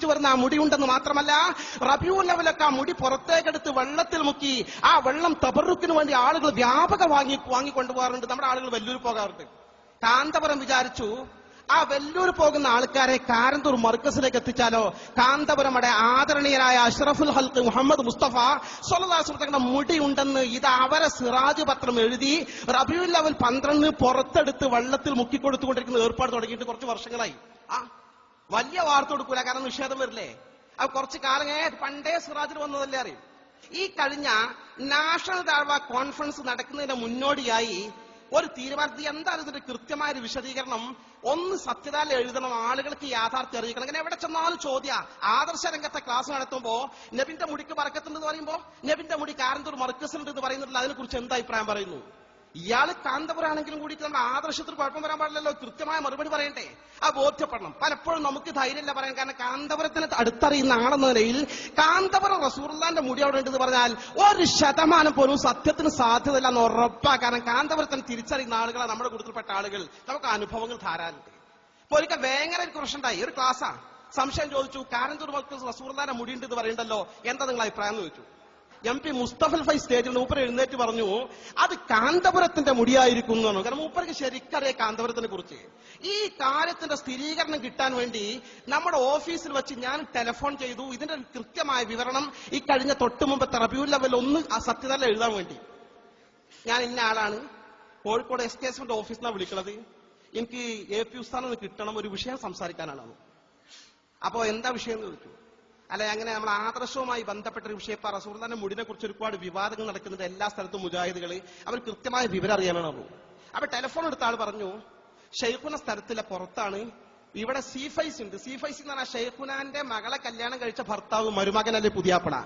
വിശ്വസിച്ചു വരുന്ന ആ മുടി ഉണ്ടെന്ന് മാത്രമല്ല റബീഉൽ അവ്വലൊക്കെ ആ മുടി പുറത്തേക്കെടുത്ത് വെള്ളത്തിൽ മുക്കി ആ വെള്ളം തബറുക്കിന് വേണ്ടി ആളുകൾ വ്യാപക വാങ്ങിക്കൊണ്ടുപോകാറുണ്ട്. നമ്മുടെ ആളുകൾ വെല്ലൂർ പോകാറുണ്ട്. കാന്തപുരം വിചാരിച്ചു ആ വെല്ലൂർ പോകുന്ന ആൾക്കാരെ കാരന്തൂർ മർക്കസിലേക്ക് എത്തിച്ചാലോ. കാന്തപുരമടെ ആദരണീയരായ അഷ്റഫുൽ ഹൽക്ക് മുഹമ്മദ് മുസ്തഫ സ്വല്ലല്ലാഹു അലൈഹി വസല്ലം മുടി ഉണ്ടെന്ന് ഇത് അവരെ സിറാജ് പത്രം എഴുതി റബീഉൽ അവ്വൽ 12 പുറത്തെടുത്ത് വെള്ളത്തിൽ മുക്കിക്കൊടുത്തുകൊണ്ടിരിക്കുന്ന ഏർപ്പാട് തുടങ്ങിയിട്ട് കുറച്ച് വർഷങ്ങളായി. വലിയ വാർത്ത കൊടുക്കൂല, കാരണം നിഷേധം വരില്ലേ. അത് കുറച്ച് കാലം പണ്ടേ സിറാജിൽ വന്നതല്ലേ അറിയും. ഈ കഴിഞ്ഞ നാഷണൽ ദഅവ കോൺഫറൻസ് നടക്കുന്നതിന്റെ മുന്നോടിയായി ഒരു തീരുമാനത്തിൽ എന്താണ് ഇതിന്റെ കൃത്യമായ ഒരു വിശദീകരണം. ഒന്ന് സത്യതാൽ എഴുതണം, ആളുകൾക്ക് യാഥാർത്ഥ്യം അറിയിക്കണം. അങ്ങനെ എവിടെ ചെന്നാലും ചോദ്യ. ആദർശ രംഗത്തെ ക്ലാസ് നടത്തുമ്പോ നബിന്റെ മുടിക്ക് ബറക്കത്തുണ്ടെന്ന് പറയുമ്പോ നബിന്റെ മുടി കാരന്തൂർ മർക്കസുണ്ട് എന്ന് പറയുന്നില്ല. അതിനെ കുറിച്ച് എന്താ അഭിപ്രായം പറയുന്നു? ഇയാള് കാന്തപുരാണെങ്കിലും കൂടിയിട്ട് നമ്മുടെ ആദർശത്തിൽ കുഴപ്പം വരാൻ പാടില്ലല്ലോ. കൃത്യമായ മറുപടി പറയണ്ടേ, ആ ബോധ്യപ്പെടണം. പലപ്പോഴും നമുക്ക് ധൈര്യമില്ല പറയാൻ. കാരണം കാന്തപുരത്തിന് അടുത്തറിയുന്ന ആളെന്ന നിലയിൽ കാന്തപുരം റസൂലുള്ളാഹിന്റെ മുടി അവിടെ ഉണ്ടെന്ന് പറഞ്ഞാൽ 1% പോലും സത്യത്തിന് സാധ്യതയില്ല എന്ന് ഉറപ്പാ. കാരണം കാന്തപുരത്തിന് തിരിച്ചറിയുന്ന ആളുകളാണ് നമ്മുടെ കൂട്ടത്തിൽപ്പെട്ട ആളുകൾ. നമുക്ക് അനുഭവങ്ങൾ ധാരാളമുണ്ട്. ഇപ്പൊ ഒരിക്കൽ വേങ്ങര ഒരു പ്രശ്നമുണ്ടായി. ഒരു ക്ലാസ്സാ, സംശയം ചോദിച്ചു. കാരന്തൂർ മർക്കസ് റസൂലുള്ളാഹിന്റെ മുടി ഉണ്ട് എന്ന് പറയുന്നുണ്ടല്ലോ, എന്താ നിങ്ങളുടെ അഭിപ്രായം എന്ന് ചോദിച്ചു. MP മുസ്തഫൽ ഫൈ സ്റ്റേജിൽ മൂപ്പർ എഴുന്നേറ്റ് പറഞ്ഞു അത് കാന്തപുരത്തിന്റെ മുടിയായിരിക്കും എന്ന് പറഞ്ഞു. കാരണം മൂപ്പർക്ക് ശരിക്കറിയാം കാന്തപുരത്തിനെ കുറിച്ച്. ഈ കാര്യത്തിന്റെ സ്ഥിരീകരണം കിട്ടാൻ വേണ്ടി നമ്മുടെ ഓഫീസിൽ വെച്ച് ഞാൻ ടെലിഫോൺ ചെയ്തു. ഇതിന്റെ കൃത്യമായ വിവരണം ഈ കഴിഞ്ഞ തൊട്ട് മുമ്പത്തെ റബീഉൽ അവ്വൽ 1 ആ സത്യതല എഴുതാൻ വേണ്ടി. ഞാൻ ഇന്ന ആളാണ്, കോഴിക്കോട് SKSന്റെ ഓഫീസിൽ നിന്നാണ് വിളിക്കുന്നത്. എനിക്ക് AP ഉസ്താദിനെ കിട്ടണം, ഒരു വിഷയം സംസാരിക്കാനാണ്. അപ്പോ എന്താ വിഷയം എന്ന് ചോദിച്ചു. അല്ലെ, അങ്ങനെ നമ്മൾ ആദർശവുമായി ബന്ധപ്പെട്ട ഒരു വിഷയം. റസൂലുള്ളാഹിന്റെ മുടിനെ കുറിച്ച് ഒരുപാട് വിവാദങ്ങൾ നടക്കുന്നുണ്ട് എല്ലാ സ്ഥലത്തും. മുജാഹിദുകൾ അവർ കൃത്യമായ വിവരം അറിയാനാണ്. അപ്പൊ ടെലിഫോൺ എടുത്ത ആൾ പറഞ്ഞു ഷെയ്ഖുന സ്ഥലത്തിലെ പുറത്താണ്, ഇവിടെ സീഫൈസ് ഉണ്ട്. സീഫൈസ് എന്ന് പറഞ്ഞാൽ ഷെയ്ഖുനാന്റെ മകളെ കല്യാണം കഴിച്ച ഭർത്താവ് മരുമകനല്ലേ പുതിയാപ്പള.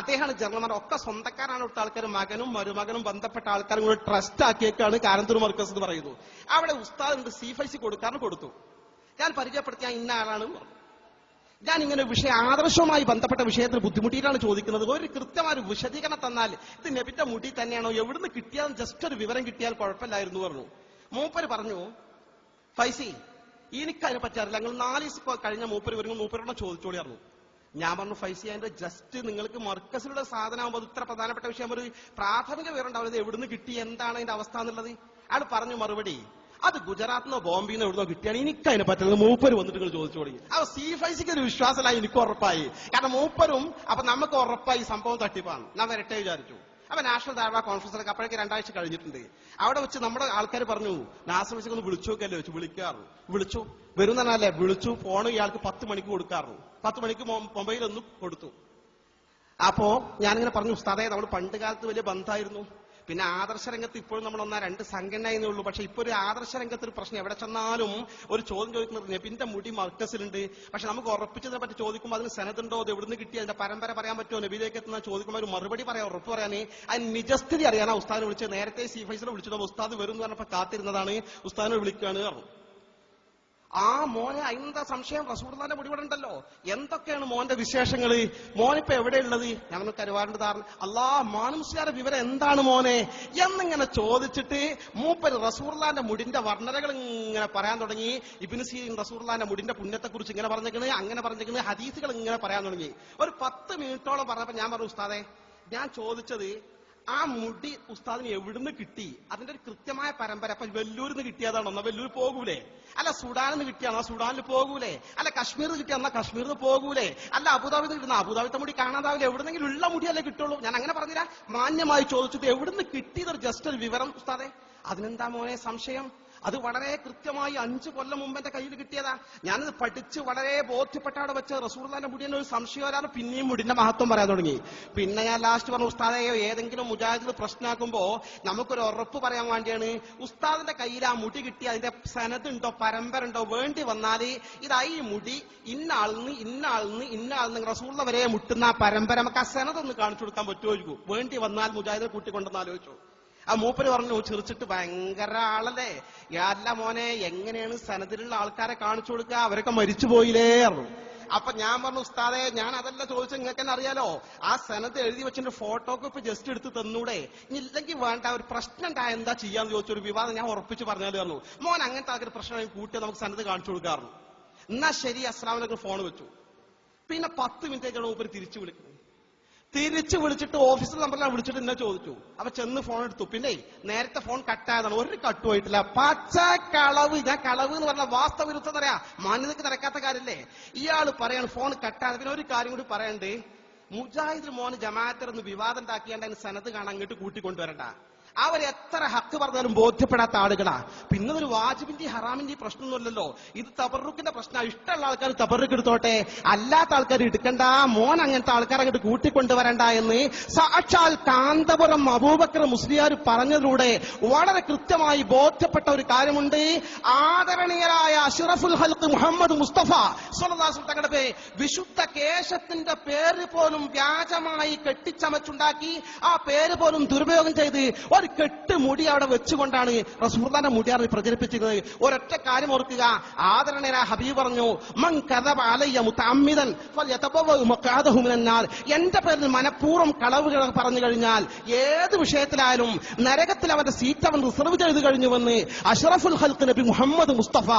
അദ്ദേഹമാണ് ജനറൽ. ഒക്കെ സ്വന്തക്കാരാണ് ഇവിടുത്തെ ആൾക്കാർ. മകനും മരുമകനും ബന്ധപ്പെട്ട ആൾക്കാരും കൂടെ ട്രസ്റ്റ് ആക്കിയേക്കാണ് കാരന്തൂർ മർക്കസ് എന്ന് പറയുന്നു. അവിടെ ഉസ്താദ് ഉണ്ട്, സീഫൈസ് കൊടുക്കാറ് കൊടുത്തു. ഞാൻ പരിചയപ്പെടുത്തിയ ഇന്ന ആളാണ്. ഞാൻ ഇങ്ങനെ ആദർശവുമായി ബന്ധപ്പെട്ട വിഷയത്തിൽ ബുദ്ധിമുട്ടിയിട്ടാണ് ചോദിക്കുന്നത്. ഒരു കൃത്യമായ ഒരു വിശദീകരണം തന്നാൽ ഇത് നബിന്റെ മുടി തന്നെയാണോ, എവിടുന്ന് കിട്ടിയാൽ ജസ്റ്റ് ഒരു വിവരം കിട്ടിയാൽ കുഴപ്പമില്ലായിരുന്നു പറഞ്ഞു. മൂപ്പര് പറഞ്ഞു ഫൈസി എനിക്കതിനെ പറ്റാറില്ല, ഞങ്ങൾ 4 ദിവസം കഴിഞ്ഞ മൂപ്പര് വരുമ്പോൾ മൂപ്പരോട് ചോദിച്ചോളി പറഞ്ഞു. ഞാൻ പറഞ്ഞു ഫൈസി അതിന്റെ ജസ്റ്റ് നിങ്ങൾക്ക് മർക്കസിലുള്ള സാധനമാകുമ്പോൾ ഇത്ര പ്രധാനപ്പെട്ട വിഷയം ഒരു പ്രാഥമിക വിവരം ഉണ്ടാവുന്നത് എവിടുന്ന് കിട്ടി, എന്താണ് അതിന്റെ അവസ്ഥ എന്നുള്ളത്. അയാൾ പറഞ്ഞു മറുപടി അത് ഗുജറാത്തിനോ ബോംബെന്നോ എവിടുന്നോ കിട്ടിയാണ്, എനിക്ക് അതിനെ പറ്റുന്നത്. മൂപ്പര് വന്നിട്ട് നിങ്ങൾ ചോദിച്ചു തുടങ്ങി. അപ്പൊ സീഫൈസിക്ക് ഒരു വിശ്വാസമായി, എനിക്ക് ഉറപ്പായി. കാരണം മൂപ്പരും അപ്പൊ നമുക്ക് ഉറപ്പായി സംഭവം തട്ടിപ്പാണ്. ഞാൻ വരട്ടെ വിചാരിച്ചു. അപ്പൊ നാഷണൽ ദഅവ കോൺഫറൻസിലൊക്കെ അപ്പോഴേക്ക് 2 ആഴ്ച കഴിഞ്ഞിട്ടുണ്ട്. അവിടെ വെച്ച് നമ്മുടെ ആൾക്കാർ പറഞ്ഞു നാസർ ഫൈസിക്ക് ഒന്ന് വിളിച്ചു നോക്കിയല്ലേ വെച്ചു. വിളിക്കാറ് വിളിച്ചു വരുന്നല്ലേ വിളിച്ചു. ഫോണ് ഇയാൾക്ക് 10 മണിക്ക് കൊടുക്കാറുള്ളൂ. 10 മണിക്ക് മൊബൈൽ ഒന്ന് കൊടുത്തു. അപ്പോ ഞാനിങ്ങനെ പറഞ്ഞു ഉസ്താദേ നമ്മൾ പണ്ട് കാലത്ത് വലിയ ബന്ധമായിരുന്നു. പിന്നെ ആദർശ രംഗത്ത് ഇപ്പോഴും നമ്മൾ 1-2 സംഘടനയെന്നേ ഉള്ളൂ. പക്ഷെ ഇപ്പൊ ഒരു ആദർശ രംഗത്ത് ഒരു പ്രശ്നം, എവിടെ ചെന്നാലും ഒരു ചോദ്യം ചോദിക്കുന്നത് നബിന്റെ മുടി മർക്കസിലുണ്ട്. പക്ഷെ നമുക്ക് ഉറപ്പിച്ചതിനെ പറ്റി ചോദിക്കുമ്പോൾ അതിന് സനതുണ്ടോ, അത് എവിടുന്ന് കിട്ടി, അതിന്റെ പരമ്പര പറയാൻ പറ്റുമോ, നബിയിലേക്ക് എത്തുന്ന ചോദിക്കുമ്പോൾ ഒരു മറുപടി പറയാൻ, ഉറപ്പ് പറയാനേ അതിന് നിജസ്ഥിതി അറിയാനാ ഉസ്താദിനെ വിളിച്ചത്. നേരത്തെ സീഫൈസിനെ വിളിച്ചത് ഉസ്താദ് വരും എന്ന് പറഞ്ഞപ്പോ കാത്തിരുന്നതാണ്, ഉസ്താദിനെ വിളിക്കുകയാണ് പറഞ്ഞു. ആ മോനെ എന്താ സംശയം, റസൂലുള്ളാഹിന്റെ മുടി ഇവിടെ ഉണ്ടല്ലോ, എന്തൊക്കെയാണ് മോന്റെ വിശേഷങ്ങള്, മോനിപ്പോ എവിടെയുള്ളത്? ഞങ്ങൾ കരുവാറുണ്ട് താറിന്. മാനു മുസ്ലിയാരുടെ വിവരം എന്താണ് മോനെ എന്നിങ്ങനെ ചോദിച്ചിട്ട് മൂപ്പര് റസൂലുള്ളാഹിന്റെ മുടിന്റെ വർണ്ണനകൾ ഇങ്ങനെ പറയാൻ തുടങ്ങി. ഇബ്നു സീരീൻ റസൂലുള്ളാഹിന്റെ മുടിന്റെ പുണ്യത്തെ കുറിച്ച് ഇങ്ങനെ പറഞ്ഞേക്കണ്, അങ്ങനെ പറഞ്ഞേക്കണ്, ഹദീസുകൾ ഇങ്ങനെ പറയാൻ തുടങ്ങി. ഒരു 10 മിനിറ്റോളം പറഞ്ഞപ്പോ ഞാൻ പറഞ്ഞു ഉസ്താദേ ഞാൻ ചോദിച്ചത് ആ മുടി ഉസ്താദിന് എവിടുന്ന് കിട്ടി, അതിന്റെ ഒരു കൃത്യമായ പരമ്പര. അപ്പൊ വെല്ലൂരിന്ന് കിട്ടിയതാണോ, എന്നാ വെല്ലൂർ പോകൂലേ? അല്ല സുഡാനിൽ നിന്ന് കിട്ടിയാണോ, സുഡാനിൽ പോകൂലേ? അല്ല കശ്മീരിൽ നിന്ന് കിട്ടിയാ കശ്മീരിൽ നിന്ന് പോകൂലേ? അല്ല അബുദാബിന്ന് കിട്ടുന്ന അബുദാബിത്തെ മുടി കാണാതാവില്ല, എവിടുന്നെങ്കിലും ഉള്ള മുടിയല്ലേ കിട്ടുള്ളൂ. ഞാൻ അങ്ങനെ പറഞ്ഞില്ല, മാന്യമായി ചോദിച്ചിട്ട് എവിടുന്ന് കിട്ടിയതൊരു ജസ്റ്റ് ഒരു വിവരം ഉസ്താദെ. അതിനെന്താ മോനെ സംശയം? അത് വളരെ കൃത്യമായി 5 കൊല്ലം മുമ്പ് എന്റെ കയ്യിൽ കിട്ടിയതാ. ഞാനത് പഠിച്ച് വളരെ ബോധ്യപ്പെട്ട അവിടെ വെച്ച് റസൂലുള്ളാഹിന്റെ മുടിയെന്ന് ഒരു സംശയം വരാതെ പിന്നെയും മുടിന്റെ മഹത്വം പറയാൻ തുടങ്ങി. പിന്നെ ഞാൻ ലാസ്റ്റ് പറഞ്ഞു ഉസ്താദെയോ ഏതെങ്കിലും മുജാഹിദ് പ്രശ്നമാക്കുമ്പോ നമുക്കൊരു ഉറപ്പ് പറയാൻ വേണ്ടിയാണ് ഉസ്താദിന്റെ കയ്യിൽ ആ മുടി കിട്ടി അതിന്റെ സനതുണ്ടോ പരമ്പര ഉണ്ടോ, വേണ്ടി വന്നാല് ഇതായി ഈ മുടി ഇന്ന ആളിന്ന് റസൂലുള്ള വരെ മുട്ടുന്ന ആ പരമ്പര നമുക്ക് ആ സനതൊന്ന് കാണിച്ചു കൊടുക്കാൻ പറ്റുമോ? വേണ്ടി വന്നാൽ മുജാഹിദിനെ കൂട്ടിക്കൊണ്ടെന്ന് ആലോചിച്ചു. ആ മൂപ്പര് പറഞ്ഞു ചിരിച്ചിട്ട് ഭയങ്കര ആളല്ലേ, അല്ല മോനെ എങ്ങനെയാണ് സനദിലുള്ള ആൾക്കാരെ കാണിച്ചു കൊടുക്കുക, അവരൊക്കെ മരിച്ചുപോയില്ലേ പറഞ്ഞു. അപ്പൊ ഞാൻ പറഞ്ഞു ഉസ്താദെ ഞാൻ അതല്ല ചോദിച്ചത്, നിങ്ങൾക്ക് തന്നെ അറിയാലോ ആ സനത് എഴുതി വെച്ചിട്ട് ഫോട്ടോക്ക് ഇപ്പൊ ജസ്റ്റ് എടുത്ത് തന്നൂടെ, ഇല്ലെങ്കിൽ വേണ്ട ഒരു പ്രശ്നം ഉണ്ടായ എന്താ ചെയ്യാന്ന് ചോദിച്ചൊരു വിവാദം ഞാൻ ഉറപ്പിച്ച് പറഞ്ഞാലും പറഞ്ഞു. മോൻ അങ്ങനത്തെ ആൾക്കൊരു പ്രശ്നം കൂട്ടി നമുക്ക് സനത് കാണിച്ചു കൊടുക്കാറുള്ളൂ. എന്നാ ശരി അസ്സലാമു അലൈക്കും ഫോൺ വെച്ചു. പിന്നെ 10 മിനിറ്റ് മൂപ്പര് തിരിച്ചു വിളിക്കുന്നു. തിരിച്ചു വിളിച്ചിട്ട് ഓഫീസിൽ നമ്പറിലാണ് വിളിച്ചിട്ട് എന്നെ ചോദിച്ചു. അപ്പൊ ചെന്ന് ഫോൺ എടുത്തു. പിന്നെ നേരത്തെ ഫോൺ കട്ടായതാണ്, ഒരു കട്ട് പോയിട്ടില്ല. പച്ച കളവ്. ഞാൻ കളവ് എന്ന് പറഞ്ഞ വാസ്തവിരുദ്ധം പറയാ, മാന്യതയ്ക്ക് നടക്കാത്ത കാര്യല്ലേ. ഇയാള് പറയാണ് ഫോൺ കട്ടാതെ. പിന്നെ ഒരു കാര്യം കൂടി പറയണ്ട്, മുജാഹിദ് മോന് ജമാഅത്തിറന്ന് വിവാദം ഉണ്ടാക്കിയാണ്ട് അതിന് സനത് കാണാൻ അങ്ങോട്ട് കൂട്ടിക്കൊണ്ടുവരണ്ട. അവരെത്ര ഹക്ക് പറഞ്ഞാലും ബോധ്യപ്പെടാത്ത ആളുകളാ. പിന്നെ ഒരു വാജിബിന്റെ ഹറാമിന്റെ പ്രശ്നമൊന്നുമല്ലല്ലോ, ഇത് തബറുക്കിന്റെ പ്രശ്നം. ഇഷ്ടമുള്ള ആൾക്കാർ തബറുക്ക് എടുത്തോട്ടെ, അല്ലാത്ത ആൾക്കാർ എടുക്കണ്ട. മോൻ അങ്ങനത്തെ ആൾക്കാർ അങ്ങോട്ട് കൂട്ടിക്കൊണ്ടുവരണ്ട എന്ന് സാക്ഷാൽ കാന്തപുരം അബൂബക്കർ മുസ്ലിയാർ പറഞ്ഞതിലൂടെ വളരെ കൃത്യമായി ബോധ്യപ്പെട്ട ഒരു കാര്യമുണ്ട്. ആദരണീയരായ അഷ്റഫുൽ ഹൽഖ് മുഹമ്മദ് മുസ്തഫ സ്വല്ലല്ലാഹു അലൈഹി വസല്ലം തങ്ങളുടെ വിശുദ്ധ കേശത്തിന്റെ പേര് പോലും വ്യാജമായി കെട്ടിച്ചമച്ചുണ്ടാക്കി ആ പേര് പോലും ദുരുപയോഗം ചെയ്ത് ഒരു കെട്ട് മുടി അവിടെ വെച്ചുകൊണ്ടാണ് റസൂലുള്ളാഹിന്റെ മുടിയാർ പ്രചരിപ്പിച്ചിരുന്നത്. ഒരൊറ്റ കാര്യം ഓർക്കുക, ആദരണീയരായ ഹബീബ് പറഞ്ഞു, മൻ കദബ അലയ്യ മുതഅമ്മിദൻ ഫൽയതബവ്വഅ മഖഅദഹു മിനന്നാർ. എന്റെ പേരിൽ മനഃപൂർവ്വം കളവുകൾ പറഞ്ഞു കഴിഞ്ഞാൽ ഏത് വിഷയത്തിലായാലും നരകത്തിൽ അവന്റെ സീറ്റ് അവൻ റിസർവ് ചെയ്ത് കഴിഞ്ഞുവെന്ന് അഷ്റഫുൽ ഖൽഖ് നബി മുഹമ്മദ് മുസ്തഫ